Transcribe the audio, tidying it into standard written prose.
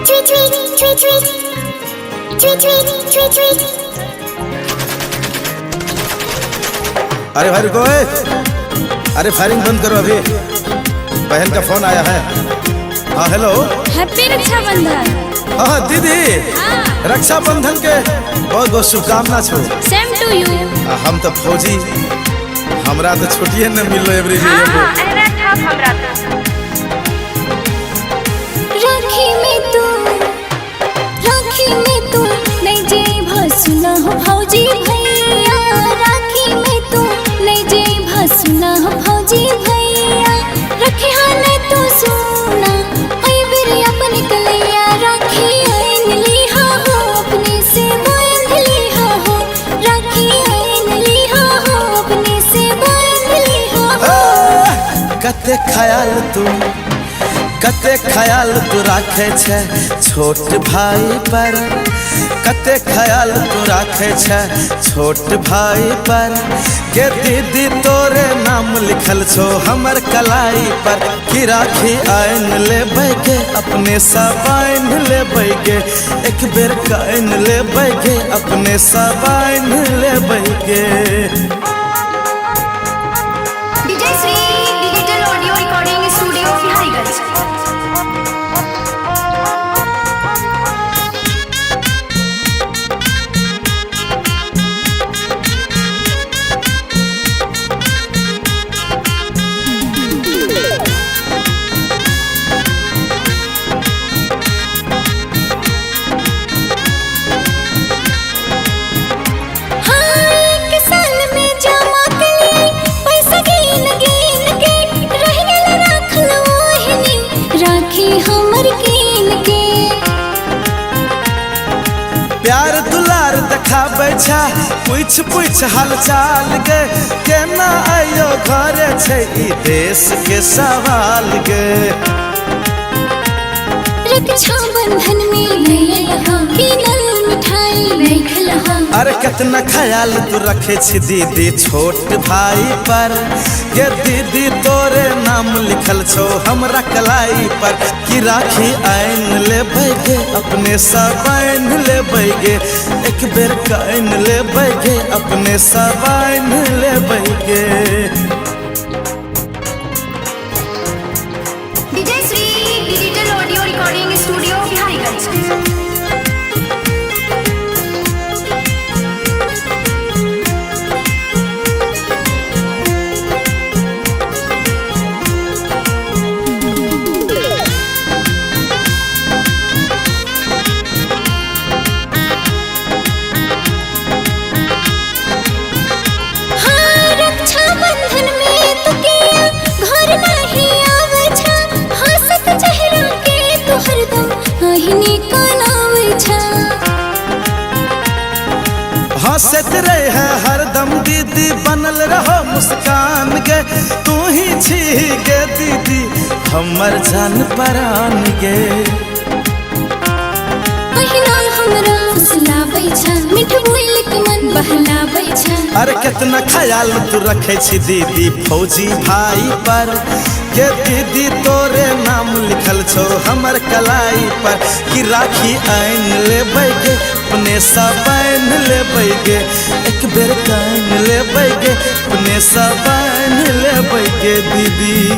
Tweet, tweet, tweet, tweet. Tweet, tweet, tweet, tweet. अरे भाई रुको, अरे फायरिंग बंद करो, अभी बहन का फोन आया है। हाँ हेलो। हैप्पी रक्षाबंधन। हाँ दीदी, रक्षाबंधन के बहुत बहुत शुभकामना छो। सेम टू यू। हम तो फौजी, हमरा तो छुट्टिए न मिलो एवरी डे। राखी में तू नहीं जे भसुना हो भौजी भैया। राखी में तू नहीं जे भसुना हो भौजी भैया। रखे हाले तू सुना आई मेरे अपन कलैया। राखी आइन लिहा हो अपने से बांध लिहा हो। राखी आइन लिहा हो अपने से बांध लिहा हो। कते ख्याल तू राखे छे छोट भाई पर। कते ख्याल तू राखे छे छोट भाई पर। के दीदी तोरे नाम लिखल छो हमर कलाई पर। की राखी आइन ले बैगे अपने सब आइन ले बैगे। एक बेर काइन ले बैगे अपने सब आइन ले बैगे। Vijay Shri digital audio recording studio Bihariganj. प्यार दुलार देखाबै छा पूछ पूछ हालचाल गे। केना आयो घरे छै ई देश के सवाल गे। रक्षाबंधन में किनल मिठाई नहीं खलहा। अरे कितना ख्याल तू रखे छी दीदी छोट भाई पर। के दीदी तोरे नाम लिखल छो हमरा कलाई पर। की राखी आइन ले बैगे अपने सब आइन ले बैगे। एक बेर काइन ले बैगे अपने सब आइन ले बैगे। Vijay Shri digital audio recording studio Bihariganj. हंसत रहे है हरदम दीदी बनल रहो मुस्कान गे। तू ही छी गे दीदी हमर जान परान गे। अरे कितना ख्याल तू रखे छी दीदी फौजी भाई पर। के दीदी तोरे नाम लिखल छो हमर कलाई पर। की राखी आइन ले बैगे अपने सब आइन ले बैगे। एक बेर काइन ले बैगे अपने सब आइन ले बैगे दीदी।